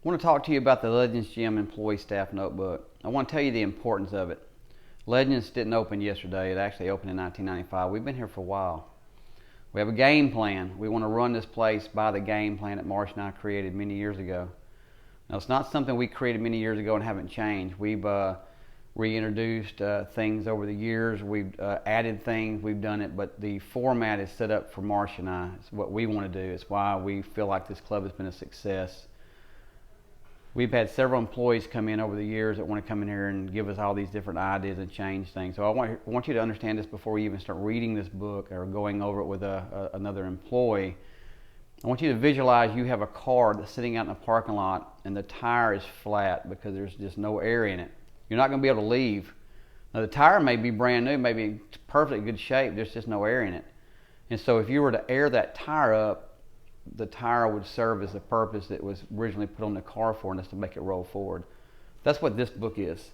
I want to talk to you about the Legends Gym Employee Staff Notebook. I want to tell you the importance of it. Legends didn't open yesterday. It actually opened in 1995. We've been here for a while. We have a game plan. We want to run this place by the game plan that Marsh and I created many years ago. Now, it's not something we created many years ago and haven't changed. We've reintroduced things over the years. We've added things. We've done it, but the format is set up for Marsh and I. It's what we want to do. It's why we feel like this club has been a success. We've had several employees come in over the years that want to come in here and give us all these different ideas and change things. So I want you to understand this before you even start reading this book or going over it with another employee. I want you to visualize you have a car that's sitting out in a parking lot and the tire is flat because there's just no air in it. You're not going to be able to leave. Now the tire may be brand new, may be perfectly good shape, there's just no air in it. And so if you were to air that tire up, the tire would serve as the purpose that was originally put on the car for, and that's to make it roll forward. That's what this book is.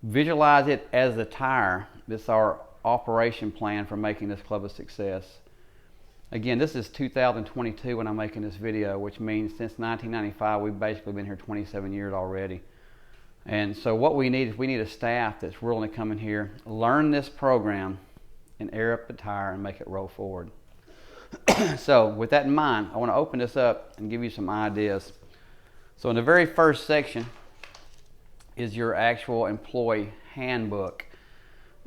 Visualize it as the tire. It's our operation plan for making this club a success. Again, this is 2022 when I'm making this video, which means since 1995 we've basically been here 27 years already. And so what we need is we need a staff that's willing to come in here, learn this program, and air up the tire and make it roll forward. So with that in mind, I want to open this up and give you some ideas. So in the very first section is your actual employee handbook.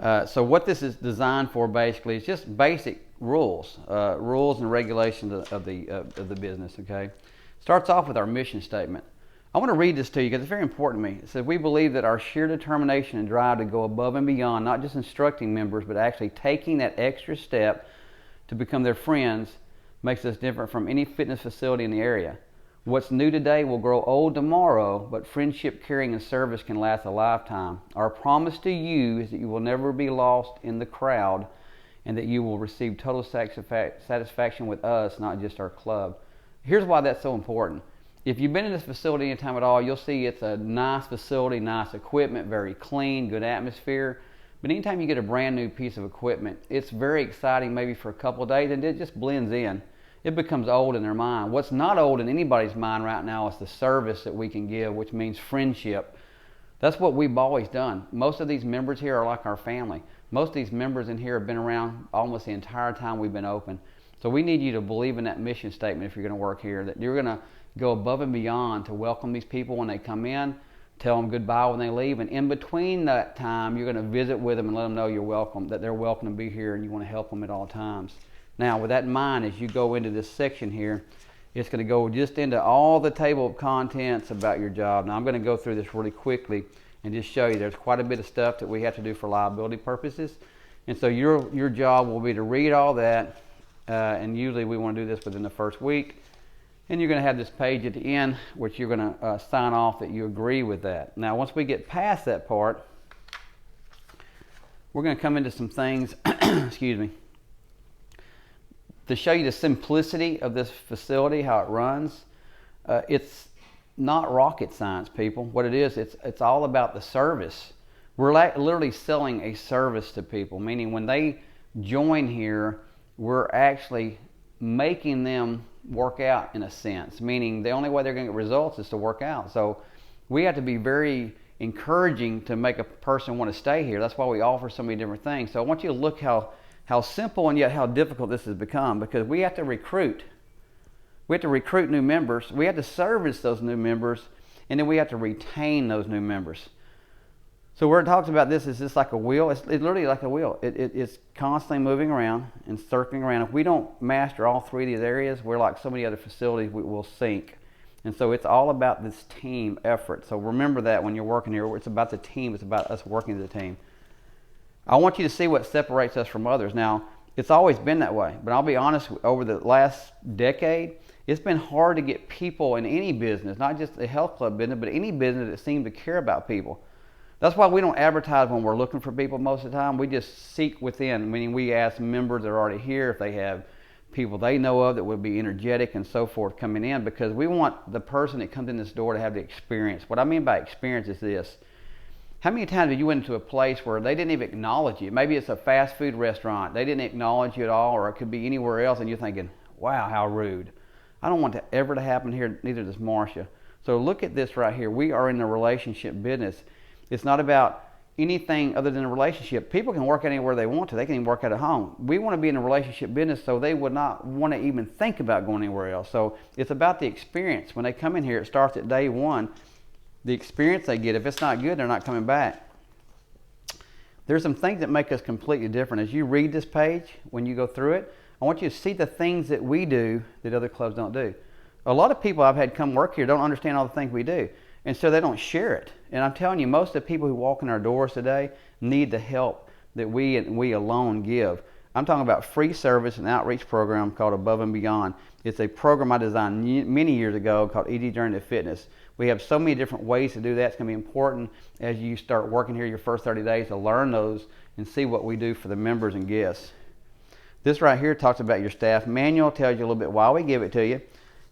So what this is designed for basically is just basic rules and regulations of the business. Okay, starts off with our mission statement. I want to read this to you because it's very important to me. It says, we believe that our sheer determination and drive to go above and beyond, not just instructing members, but actually taking that extra step to become their friends, makes us different from any fitness facility in the area. What's new today will grow old tomorrow, but friendship, caring, and service can last a lifetime. Our promise to you is that you will never be lost in the crowd and that you will receive total satisfaction with us, not just our club. Here's why that's so important. If you've been in this facility any time at all, you'll see it's a nice facility, nice equipment, very clean, good atmosphere. But anytime you get a brand new piece of equipment, it's very exciting maybe for a couple of days and it just blends in. It becomes old in their mind. What's not old in anybody's mind right now is the service that we can give, which means friendship. That's what we've always done. Most of these members here are like our family. Most of these members in here have been around almost the entire time we've been open. So we need you to believe in that mission statement if you're going to work here, that you're going to go above and beyond to welcome these people when they come in, tell them goodbye when they leave, and in between that time, you're going to visit with them and let them know you're welcome, that they're welcome to be here and you want to help them at all times. Now, with that in mind, as you go into this section here, it's going to go just into all the table of contents about your job. Now, I'm going to go through this really quickly and just show you there's quite a bit of stuff that we have to do for liability purposes. And so your job will be to read all that, and usually we want to do this within the first week. And you're going to have this page at the end, which you're going to sign off that you agree with that. Now, once we get past that part, we're going to come into some things, excuse me, to show you the simplicity of this facility, how it runs. It's not rocket science, people. What it is, it's all about the service. We're literally selling a service to people, meaning when they join here, we're actually making them work out in a sense, meaning the only way they're going to get results is to work out. So we have to be very encouraging to make a person want to stay here. That's why we offer so many different things. So I want you to look how simple and yet how difficult this has become, because we have to recruit. We have to recruit new members. We have to service those new members, and then we have to retain those new members. So where it talks about this is just like a wheel. It's literally like a wheel. It's constantly moving around and circling around. If we don't master all three of these areas, we're like so many other facilities, we will sink. And so it's all about this team effort. So remember that when you're working here, it's about the team. It's about us working as a team. I want you to see what separates us from others. Now, it's always been that way. But I'll be honest, over the last decade, it's been hard to get people in any business, not just the health club business, but any business that seems to care about people. That's why we don't advertise when we're looking for people most of the time. We just seek within, meaning we ask members that are already here if they have people they know of that would be energetic and so forth coming in, because we want the person that comes in this door to have the experience. What I mean by experience is this. How many times have you went into a place where they didn't even acknowledge you? Maybe it's a fast food restaurant. They didn't acknowledge you at all, or it could be anywhere else, and you're thinking, wow, how rude. I don't want that ever to happen here, neither does Marcia. So look at this right here. We are in the relationship business. It's not about anything other than a relationship. People can work anywhere they want to. They can even work out at home. We want to be in a relationship business, so they would not want to even think about going anywhere else. So it's about the experience. When they come in here, it starts at day one. The experience they get, if it's not good, they're not coming back. There's some things that make us completely different. As you read this page, when you go through it, I want you to see the things that we do that other clubs don't do. A lot of people I've had come work here don't understand all the things we do, and so they don't share it. And I'm telling you, most of the people who walk in our doors today need the help that we alone give. I'm talking about free service and outreach program called Above and Beyond. It's a program I designed many years ago called Easy Journey to Fitness. We have so many different ways to do that. It's going to be important as you start working here your first 30 days to learn those and see what we do for the members and guests. This right here talks about your staff manual, tells you a little bit why we give it to you.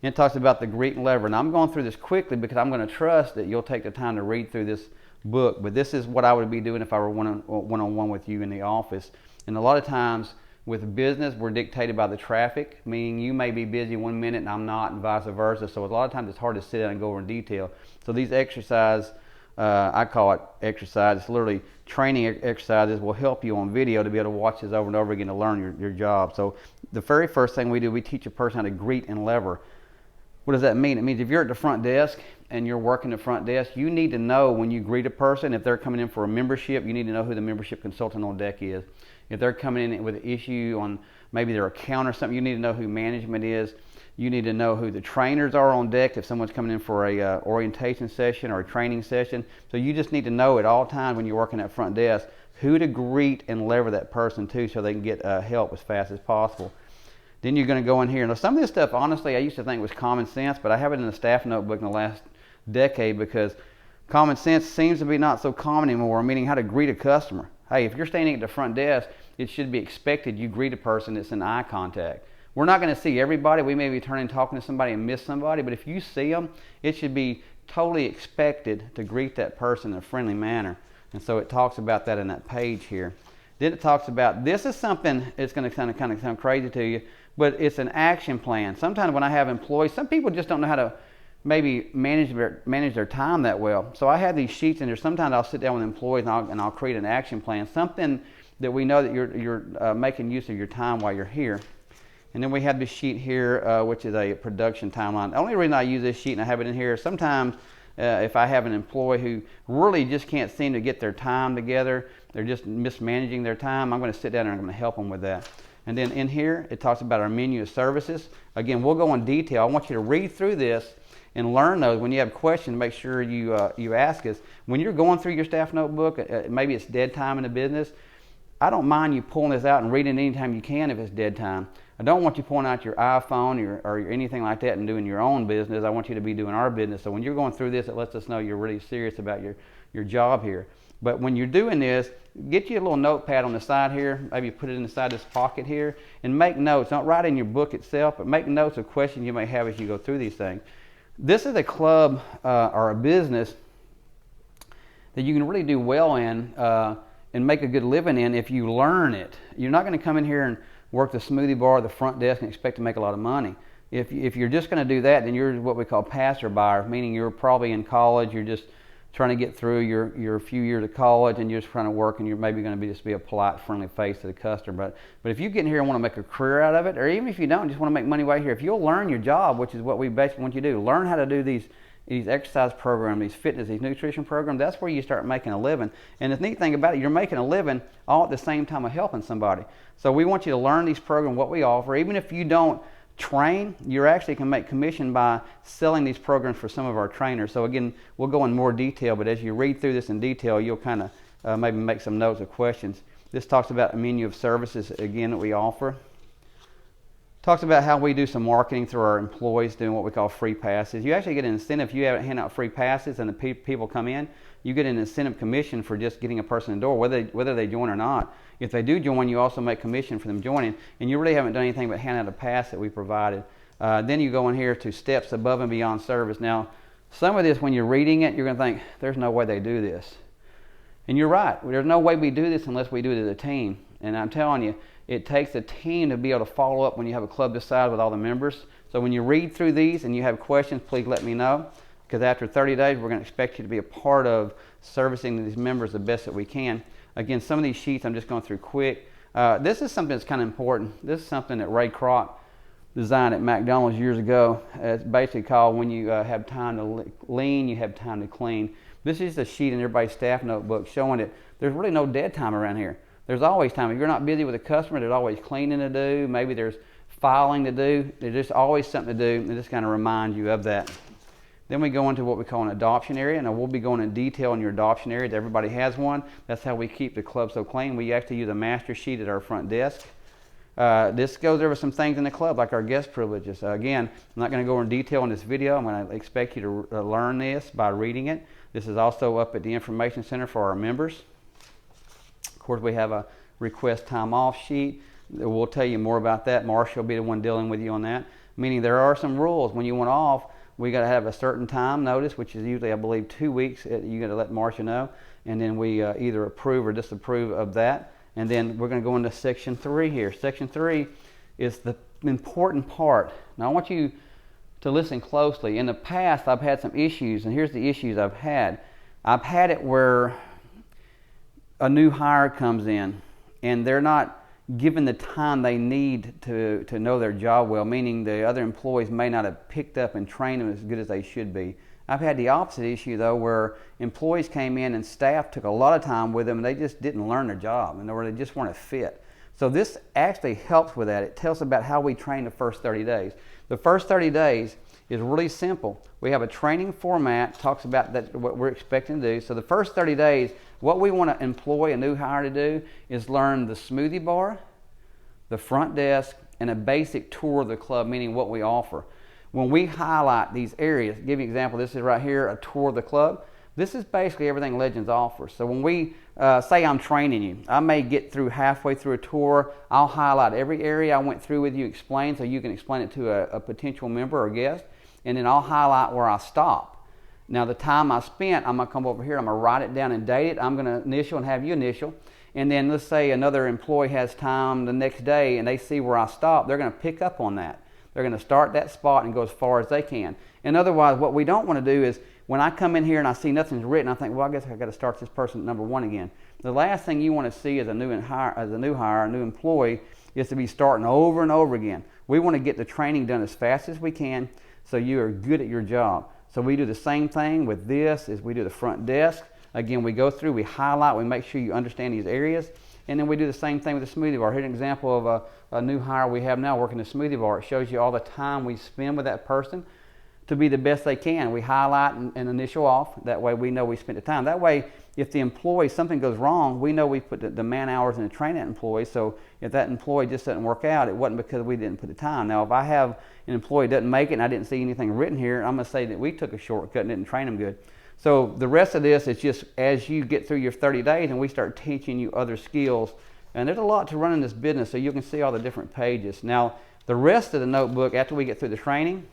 And it talks about the greet and lever. And I'm going through this quickly because I'm going to trust that you'll take the time to read through this book. But this is what I would be doing if I were one-on-one with you in the office. And a lot of times with business, we're dictated by the traffic, meaning you may be busy one minute and I'm not, and vice versa. So a lot of times it's hard to sit down and go over in detail. So these exercises, I call it exercise, it's literally training exercises, will help you on video to be able to watch this over and over again to learn your job. So the very first thing we do, we teach a person how to greet and lever. What does that mean? It means if you're at the front desk and you're working the front desk, you need to know when you greet a person, if they're coming in for a membership, you need to know who the membership consultant on deck is. If they're coming in with an issue on maybe their account or something, you need to know who management is. You need to know who the trainers are on deck if someone's coming in for a orientation session or a training session. So you just need to know at all times when you're working at front desk who to greet and lever that person to so they can get help as fast as possible. Then you're going to go in here. Now, some of this stuff, honestly, I used to think was common sense, but I have it in the staff notebook in the last decade because common sense seems to be not so common anymore, meaning how to greet a customer. Hey, if you're standing at the front desk, it should be expected you greet a person that's in eye contact. We're not going to see everybody. We may be turning talking to somebody and miss somebody, but if you see them, it should be totally expected to greet that person in a friendly manner. And so it talks about that in that page here. Then it talks about, this is something, it's going to kind of sound crazy to you, but it's an action plan. Sometimes when I have employees, some people just don't know how to maybe manage their time that well. So I have these sheets in there. Sometimes I'll sit down with employees and I'll create an action plan, something that we know that you're making use of your time while you're here. And then we have this sheet here, which is a production timeline. The only reason I use this sheet and I have it in here is sometimes if I have an employee who really just can't seem to get their time together, they're just mismanaging their time, I'm going to sit down and I'm going to help them with that. And then in here, it talks about our menu of services. Again, we'll go in detail. I want you to read through this and learn those. When you have questions, make sure you ask us. When you're going through your staff notebook, maybe it's dead time in the business, I don't mind you pulling this out and reading it anytime you can if it's dead time. I don't want you pulling out your iPhone or anything like that and doing your own business. I want you to be doing our business. So when you're going through this, it lets us know you're really serious about your job here. But when you're doing this, get you a little notepad on the side here. Maybe put it inside this pocket here and make notes. Don't write in your book itself, but make notes of questions you may have as you go through these things. This is a club or a business that you can really do well in and make a good living in if you learn it. You're not going to come in here and work the smoothie bar or the front desk and expect to make a lot of money. If you're just going to do that, then you're what we call passerby, meaning you're probably in college, you're just trying to get through your few years of college and you're just trying to work and you're maybe going to just be a polite, friendly face to the customer. But if you get in here and want to make a career out of it, or even if you don't, just want to make money right here, if you'll learn your job, which is what we basically want you to do, learn how to do these exercise programs, these fitness, these nutrition programs, that's where you start making a living. And the neat thing about it, you're making a living all at the same time of helping somebody. So we want you to learn these programs, what we offer. Even if you don't train, you actually can make commission by selling these programs for some of our trainers. So again, we'll go in more detail, but as you read through this in detail, you'll kind of maybe make some notes or questions. This talks about a menu of services, again, that we offer. Talks about how we do some marketing through our employees doing what we call free passes. You actually get an incentive if you hand out free passes and the people come in. You get an incentive commission for just getting a person in the door, whether they join or not. If they do join, you also make commission for them joining, and you really haven't done anything but hand out a pass that we provided. Then you go in here to steps above and beyond service. Now, some of this, when you're reading it, you're going to think, there's no way they do this. And you're right. There's no way we do this unless we do it as a team. And I'm telling you, it takes a team to be able to follow up when you have a club this size with all the members. So when you read through these and you have questions, please let me know. because after 30 days, we're going to expect you to be a part of servicing these members the best that we can. Again, some of these sheets I'm just going through quick. This is something that's kind of important. This is something that Ray Kroc designed at McDonald's years ago. It's basically called when you have time to lean, you have time to clean. This is a sheet in everybody's staff notebook showing that there's really no dead time around here. There's always time. If you're not busy with a customer, there's always cleaning to do. Maybe there's filing to do. There's just always something to do, and this kind of reminds you of that. Then we go into what we call an adoption area, and we'll be going in detail on your adoption area. Everybody has one. That's how we keep the club so clean. We actually use a master sheet at our front desk. This goes over some things in the club, like our guest privileges. Again, I'm not going to go in detail in this video. I'm going to expect you to learn this by reading it. This is also up at the Information Center for our members. Of course, we have a request time off sheet. We'll tell you more about that. Marcia will be the one dealing with you on that. Meaning there are some rules. When you want off, we got to have a certain time notice, which is usually, I believe, 2 weeks. You got to let Marcia know, and then we either approve or disapprove of that. And then we're going to go into section 3 here. Section 3 is the important part. Now I want you to listen closely. In the past, I've had some issues, and here's the issues I've had. I've had it where a new hire comes in, and they're not given the time they need to know their job well, meaning the other employees may not have picked up and trained them as good as they should be. I've had the opposite issue, though, where employees came in and staff took a lot of time with them and they just didn't learn their job, and they just weren't a fit. So this actually helps with that. It tells about how we train the first 30 days. The first 30 days is really simple. We have a training format, talks about what we're expecting to do. So the first 30 days, what we want to employ a new hire to do is learn the smoothie bar, the front desk, and a basic tour of the club, meaning what we offer. When we highlight these areas, give you an example, this is right here, a tour of the club. This is basically everything Legends offers. So when we say I'm training you, I may get through halfway through a tour. I'll highlight every area I went through with you, explain, so you can explain it to a potential member or guest, and then I'll highlight where I stop. Now the time I spent, I'm going to come over here, I'm going to write it down and date it. I'm going to initial and have you initial. And then let's say another employee has time the next day and they see where I stopped, they're going to pick up on that. They're going to start that spot and go as far as they can. And otherwise, what we don't want to do is when I come in here and I see nothing's written, I think, well, I guess I've got to start this person at number 1 again. The last thing you want to see as a new hire, a new employee, is to be starting over and over again. We want to get the training done as fast as we can so you are good at your job. So we do the same thing with this as we do the front desk. Again, we go through, we highlight, we make sure you understand these areas. And then we do the same thing with the smoothie bar. Here's an example of a new hire we have now working the smoothie bar. It shows you all the time we spend with that person to be the best they can. We highlight and initial off. That way we know we spent the time. That way, if the employee, something goes wrong, we know we put the man hours in to train that employee. So if that employee just doesn't work out, it wasn't because we didn't put the time. Now, if I have an employee that doesn't make it and I didn't see anything written here, I'm going to say that we took a shortcut and didn't train them good. So the rest of this is just as you get through your 30 days and we start teaching you other skills. And there's a lot to running this business, so you can see all the different pages. Now, the rest of the notebook, after we get through the training,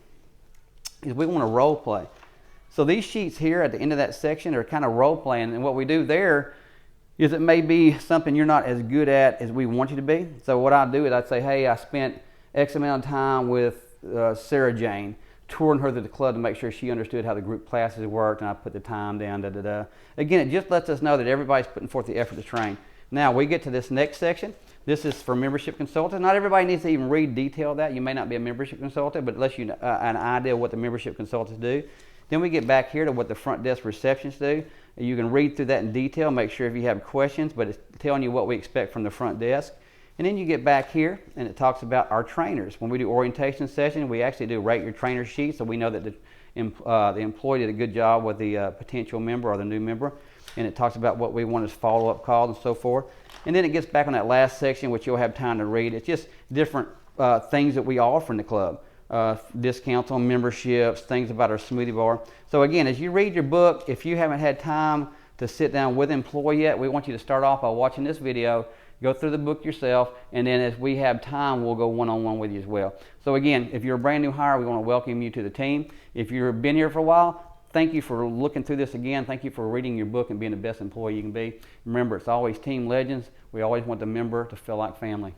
is we want to role play. So these sheets here at the end of that section are kind of role playing, and what we do there is it may be something you're not as good at as we want you to be. So what I do is I'd say, hey, I spent X amount of time with Sarah Jane, touring her to the club to make sure she understood how the group classes worked, and I put the time down, Again, it just lets us know that everybody's putting forth the effort to train. Now we get to this next section. This is for membership consultants. Not everybody needs to even read detail of that. You may not be a membership consultant, but it lets you an idea of what the membership consultants do. Then we get back here to what the front desk receptionists do. You can read through that in detail, make sure if you have questions, but it's telling you what we expect from the front desk. And then you get back here and it talks about our trainers. When we do orientation session, we actually do rate your trainer sheet, so we know that the employee did a good job with the potential member or the new member. And it talks about what we want as follow-up calls and so forth. And then it gets back on that last section, which you'll have time to read. It's just different things that we offer in the club. Discounts on memberships, things about our smoothie bar. So again, as you read your book, if you haven't had time to sit down with an employee yet, we want you to start off by watching this video, go through the book yourself, and then as we have time, we'll go one-on-one with you as well. So again, if you're a brand new hire, we want to welcome you to the team. If you've been here for a while, thank you for looking through this again. Thank you for reading your book and being the best employee you can be. Remember, it's always Team Legends. We always want the member to feel like family.